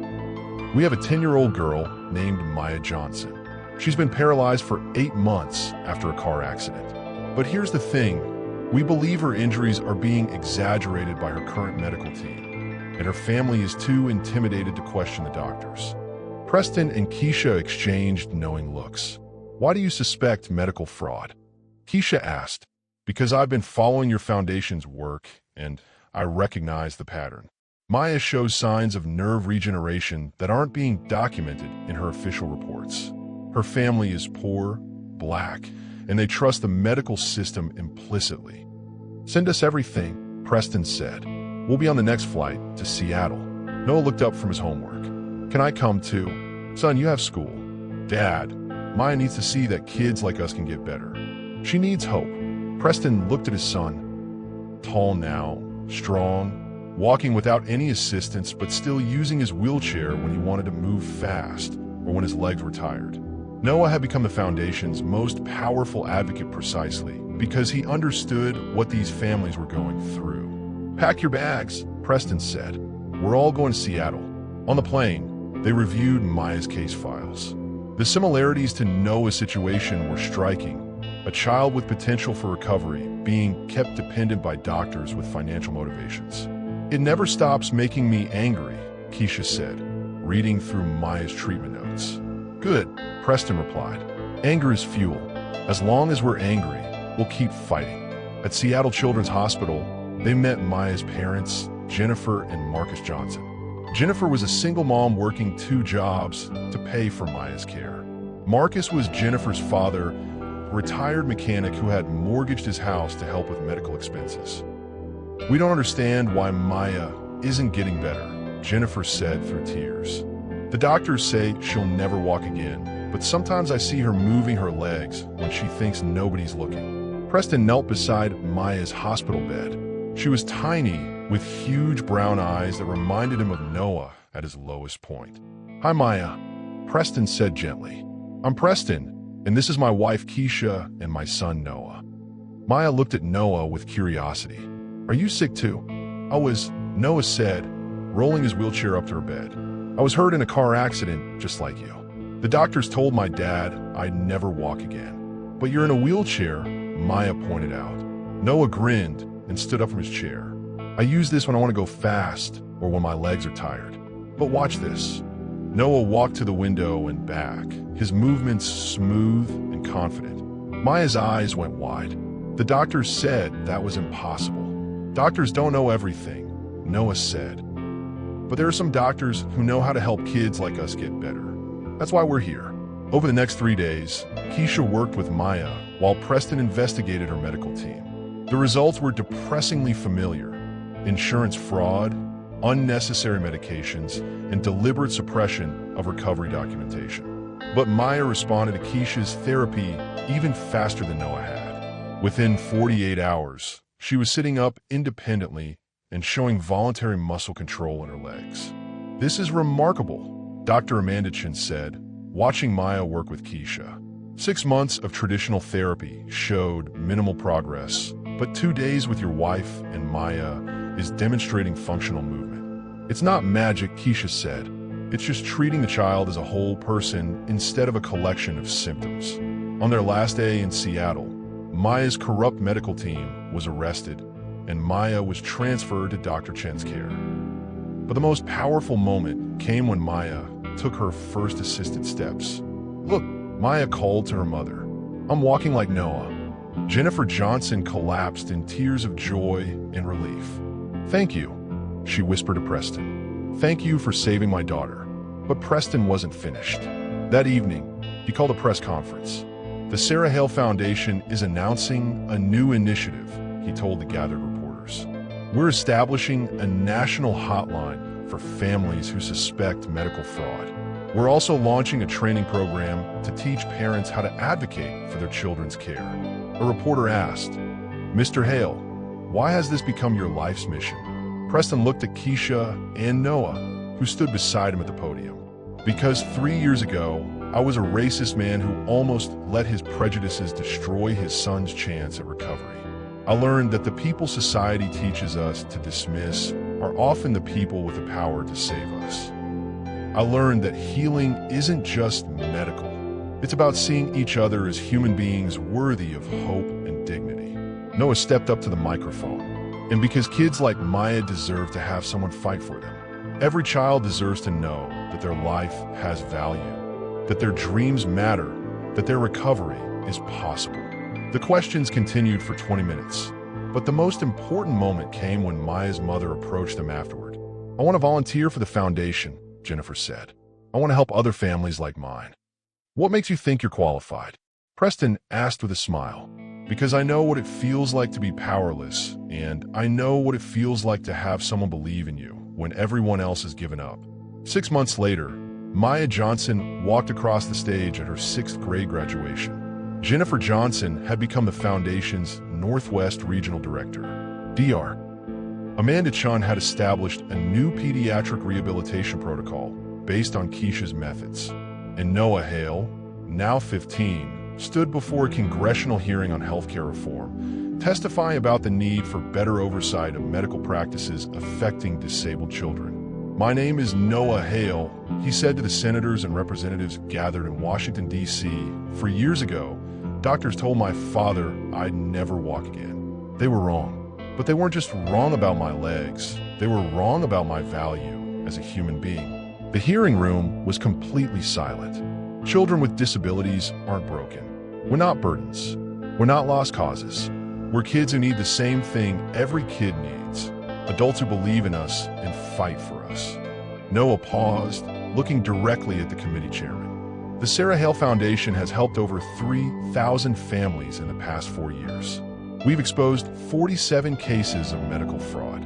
"We have a 10-year-old girl named Maya Johnson. She's been paralyzed for 8 months after a car accident. But here's the thing. We believe her injuries are being exaggerated by her current medical team, and her family is too intimidated to question the doctors." Preston and Keisha exchanged knowing looks. "Why do you suspect medical fraud?" Keisha asked. "Because I've been following your foundation's work, and I recognize the pattern. Maya shows signs of nerve regeneration that aren't being documented in her official reports." Her family is poor, black, and they trust the medical system implicitly. "Send us everything," Preston said. "We'll be on the next flight to Seattle." Noah looked up from his homework. "Can I come too?" "Son, you have school." "Dad, Maya needs to see that kids like us can get better. She needs hope." Preston looked at his son. Tall now, strong, walking without any assistance but still using his wheelchair when he wanted to move fast or when his legs were tired. Noah had become the Foundation's most powerful advocate precisely because he understood what these families were going through. "Pack your bags," Preston said. "We're all going to Seattle." On the plane, they reviewed Maya's case files. The similarities to Noah's situation were striking. A child with potential for recovery being kept dependent by doctors with financial motivations. "It never stops making me angry," Keisha said, reading through Maya's treatment notes. "Good," Preston replied. "Anger is fuel. As long as we're angry, we'll keep fighting." At Seattle Children's Hospital, they met Maya's parents, Jennifer and Marcus Johnson. Jennifer was a single mom working 2 jobs to pay for Maya's care. Marcus was Jennifer's father, a retired mechanic who had mortgaged his house to help with medical expenses. "We don't understand why Maya isn't getting better," Jennifer said through tears. "The doctors say she'll never walk again, but sometimes I see her moving her legs when she thinks nobody's looking." Preston knelt beside Maya's hospital bed. She was tiny, with huge brown eyes that reminded him of Noah at his lowest point. "Hi, Maya," Preston said gently. "I'm Preston, and this is my wife Keisha and my son Noah." Maya looked at Noah with curiosity. "Are you sick too?" "I was," Noah said, rolling his wheelchair up to her bed. "I was hurt in a car accident, just like you. The doctors told my dad I'd never walk again." "But you're in a wheelchair," Maya pointed out. Noah grinned and stood up from his chair. "I use this when I want to go fast or when my legs are tired. But watch this." Noah walked to the window and back, his movements smooth and confident. Maya's eyes went wide. "The doctors said that was impossible." "Doctors don't know everything," Noah said. "But there are some doctors who know how to help kids like us get better. That's why we're here." Over the next 3 days, Keisha worked with Maya while Preston investigated her medical team. The results were depressingly familiar: insurance fraud, unnecessary medications, and deliberate suppression of recovery documentation. But Maya responded to Keisha's therapy even faster than Noah had. Within 48 hours, she was sitting up independently and showing voluntary muscle control in her legs. "This is remarkable," Dr. Amanda Chin said, watching Maya work with Keisha. 6 months of traditional therapy showed minimal progress, but 2 days with your wife and Maya is demonstrating functional movement. "It's not magic," Keisha said. "It's just treating the child as a whole person instead of a collection of symptoms." On their last day in Seattle, Maya's corrupt medical team was arrested, and Maya was transferred to Dr. Chen's care. But the most powerful moment came when Maya took her first assisted steps. "Look," Maya called to her mother. "I'm walking like Noah." Jennifer Johnson collapsed in tears of joy and relief. "Thank you," she whispered to Preston. "Thank you for saving my daughter." But Preston wasn't finished. That evening, he called a press conference. "The Sarah Hale Foundation is announcing a new initiative," he told the gathered reporters. "We're establishing a national hotline for families who suspect medical fraud. We're also launching a training program to teach parents how to advocate for their children's care." A reporter asked, "Mr. Hale, why has this become your life's mission?" Preston looked at Keisha and Noah, who stood beside him at the podium. "Because 3 years ago, I was a racist man who almost let his prejudices destroy his son's chance at recovery. I learned that the people society teaches us to dismiss are often the people with the power to save us. I learned that healing isn't just medical. It's about seeing each other as human beings worthy of hope and dignity." Noah stepped up to the microphone. "And because kids like Maya deserve to have someone fight for them. Every child deserves to know that their life has value, that their dreams matter, that their recovery is possible." The questions continued for 20 minutes, but the most important moment came when Maya's mother approached them afterward. "I want to volunteer for the foundation," Jennifer said. "I want to help other families like mine." What makes you think you're qualified? Preston asked with a smile. Because I know what it feels like to be powerless, and I know what it feels like to have someone believe in you when everyone else has given up. 6 months later, Maya Johnson walked across the stage at her 6th grade graduation. Jennifer Johnson had become the Foundation's Northwest Regional Director. Dr. Amanda Chun had established a new pediatric rehabilitation protocol based on Keisha's methods. And Noah Hale, now 15, stood before a congressional hearing on healthcare reform, testifying about the need for better oversight of medical practices affecting disabled children. My name is Noah Hale, he said to the senators and representatives gathered in Washington, D.C. For years ago, doctors told my father I'd never walk again. They were wrong. But they weren't just wrong about my legs, they were wrong about my value as a human being. The hearing room was completely silent. Children with disabilities aren't broken. We're not burdens. We're not lost causes. We're kids who need the same thing every kid needs. Adults who believe in us and fight for us. Noah paused, looking directly at the committee chairman. The Sarah Hale Foundation has helped over 3,000 families in the past 4 years. We've exposed 47 cases of medical fraud.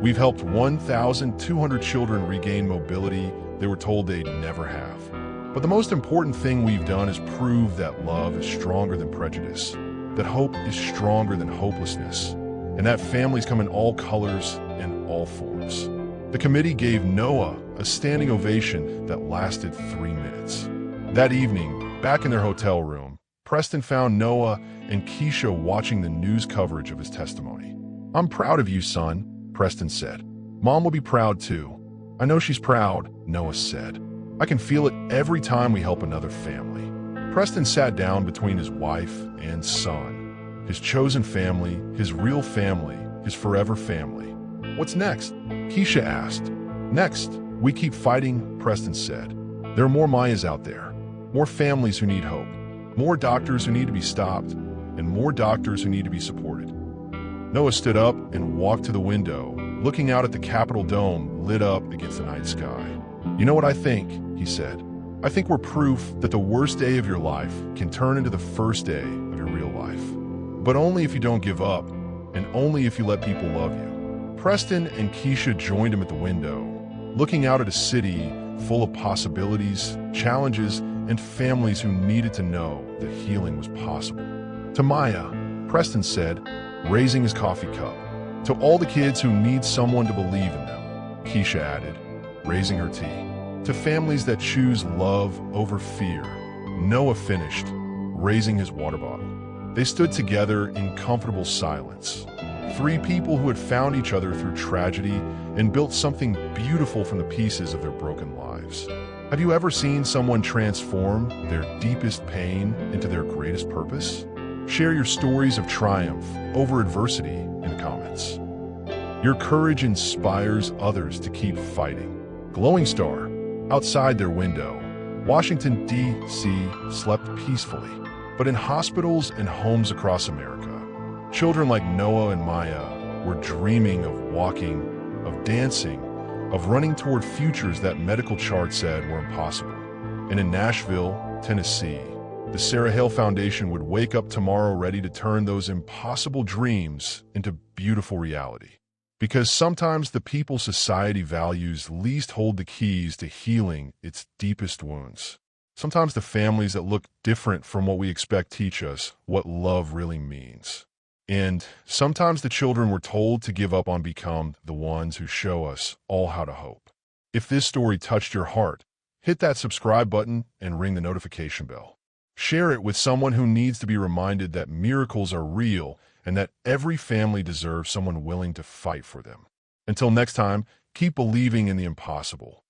We've helped 1,200 children regain mobility they were told they'd never have. But the most important thing we've done is prove that love is stronger than prejudice, that hope is stronger than hopelessness, and that families come in all colors and all forms. The committee gave Noah a standing ovation that lasted 3 minutes. That evening, back in their hotel room, Preston found Noah and Keisha watching the news coverage of his testimony. "I'm proud of you, son," Preston said. "Mom will be proud too." "I know she's proud," Noah said. "I can feel it every time we help another family." Preston sat down between his wife and son, his chosen family, his real family, his forever family. "What's next?" Keisha asked. "Next, we keep fighting," Preston said. "There are more Mayas out there, more families who need hope, more doctors who need to be stopped, and more doctors who need to be supported." Noah stood up and walked to the window, looking out at the Capitol dome lit up against the night sky. "You know what I think?" he said. "I think we're proof that the worst day of your life can turn into the first day of your real life. But only if you don't give up, and only if you let people love you." Preston and Keisha joined him at the window, looking out at a city full of possibilities, challenges, and families who needed to know that healing was possible. "To Maya," Preston said, raising his coffee cup. "To all the kids who need someone to believe in them," Keisha added, raising her tea. "To families that choose love over fear," Noah finished, raising his water bottle. They stood together in comfortable silence. 3 people who had found each other through tragedy and built something beautiful from the pieces of their broken lives. Have you ever seen someone transform their deepest pain into their greatest purpose? Share your stories of triumph over adversity in the comments. Your courage inspires others to keep fighting. Glowing star. Outside their window, Washington, D.C. slept peacefully. But in hospitals and homes across America, children like Noah and Maya were dreaming of walking, of dancing, of running toward futures that medical charts said were impossible. And in Nashville, Tennessee, the Sarah Hale Foundation would wake up tomorrow ready to turn those impossible dreams into beautiful reality. Because sometimes the people society values least hold the keys to healing its deepest wounds. Sometimes the families that look different from what we expect teach us what love really means. And sometimes the children we're told to give up on become the ones who show us all how to hope. If this story touched your heart, hit that subscribe button and ring the notification bell. Share it with someone who needs to be reminded that miracles are real and that every family deserves someone willing to fight for them. Until next time, keep believing in the impossible.